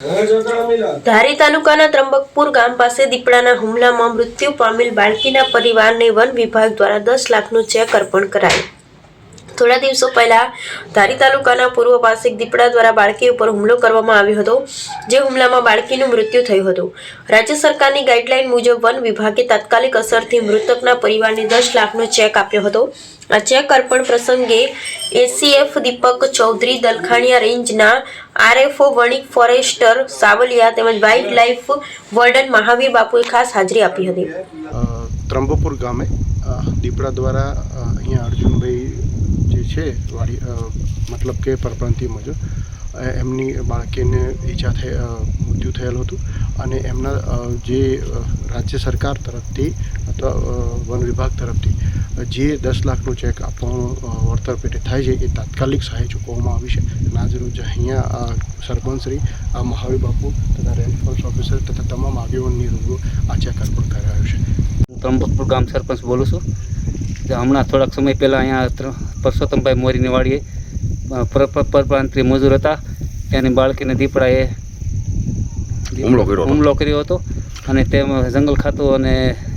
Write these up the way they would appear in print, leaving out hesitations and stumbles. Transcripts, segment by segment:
ધારી તાલુકાના ત્રંબકપુર ગામ પાસે દીપડાના હુમલામાં મૃત્યુ પામેલ બાળકીના પરિવારને વન વિભાગ દ્વારા 10 લાખનો ચેક અર્પણ કરાયો। થોડા દિવસો પહેલા ધારી તાલુકાના પૂર્વ પાસે દીપડા દ્વારા બાળકી ઉપર હુમલો કરવામાં આવ્યો હતો, જે હુમલામાં બાળકીનું મૃત્યુ થયું હતું। રાજ્ય સરકારની ગાઈડલાઈન મુજબ વન વિભાગે તાત્કાલિક અસરથી મૃતકના પરિવારને 10 લાખનો ચેક આપ્યો હતો। આ ચેક અર્પણ પ્રસંગે એસીએફ દીપક ચૌધરી, દલખાણીયા રેન્જના આરએફઓ વણિક ફોરેસ્ટર સાવલિયા તેમજ વાઇલ્ડ લાઇફ વોર્ડન મહાવીર બાપુએ ખાસ હાજરી આપી હતી। ત્રંબકપુર ગામે દીપડા દ્વારા અહીંયા અર્જુનભાઈ જે છે વાડી મતલબ કે પરપ્રાંતીય મુજબ એમની બાળકીને મૃત્યુ થયેલું હતું અને એમના જે રાજ્ય સરકાર તરફથી અથવા વન વિભાગ તરફથી જે 10 લાખનો ચેક આપવાનું વળતર પેટે થાય છે એ તાત્કાલિક સહાય ચૂકવવામાં આવી છે। આજરોજ અહીંયા સરપંચશ્રી મહાવીર બાપુ તથા રેન્જ ફોરેસ્ટ ઓફિસર તથા તમામ આગેવાનની રૂબરૂ આ ચેક અર્પણ કરાયો છે। ત્રંબકપુર ગામ સરપંચ બોલું છું। હમણાં થોડાક સમય પહેલાં અહીંયા પરસોત્તમભાઈ મોરીની વાડીએ પરપ્રાંતીય મજૂર હતા, તેની બાળકીને દીપડાએ હુમલો કર્યો હતો અને તેમાં જંગલ ખાતું અને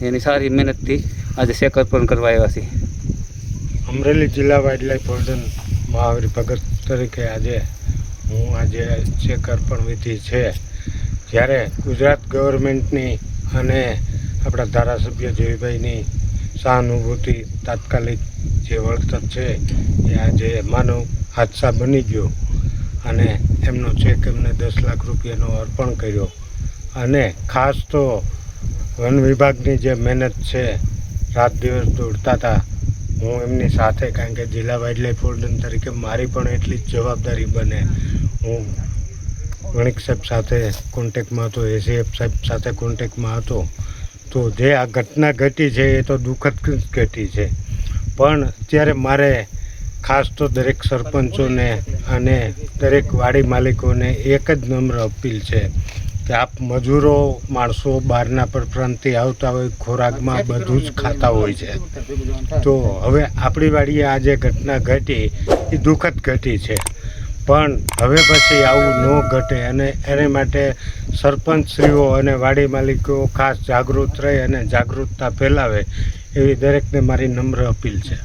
એની સારી મહેનતથી આજે ચેક અર્પણ કરવા આવ્યા છીએ। અમરેલી જિલ્લા વાઇલ્ડ લાઇફ વોર્ડન મહાવીર ભગત તરીકે આજે ચેક અર્પણ વિધિ છે, જ્યારે ગુજરાત ગવર્મેન્ટની અને આપણા ધારાસભ્ય જયભાઈની સહાનુભૂતિ તાત્કાલિક જે વળતર છે એ આજે માનવ હાદસા બની ગયો અને એમનો ચેક એમને 10 લાખ રૂપિયાનો અર્પણ કર્યો। અને ખાસ તો વન વિભાગની જે મહેનત છે, રાત દિવસ દોડતા હતા, હું એમની સાથે, કારણ કે જિલ્લા વાઇલ્ડ લાઇફ વોર્ડન તરીકે મારી પણ એટલી જ જવાબદારી બને। હું વણિક સાહેબ સાથે કોન્ટેક્ટમાં હતો, એસીએફ સાહેબ સાથે કોન્ટેક્ટમાં હતો। તો જે આ ઘટના ઘટી છે એ તો દુઃખદ ઘટી છે, પણ અત્યારે મારે ખાસ તો દરેક સરપંચોને અને દરેક વાડી માલિકોને એક જ નમ્ર અપીલ છે કે આપ મજૂરો માણસો બહારના પરપ્રાંતથી આવતા હોય, ખોરાકમાં બધું જ ખાતા હોય છે। તો હવે આપણી વાડીએ આ જે ઘટના ઘટી એ દુઃખદ ઘટી છે, પણ હવે પછી આવું ન ઘટે અને એને માટે સરપંચશ્રીઓ અને વાડી માલિકો ખાસ જાગૃત રહે અને જાગૃતતા ફેલાવે એવી દરેકને મારી નમ્ર અપીલ છે।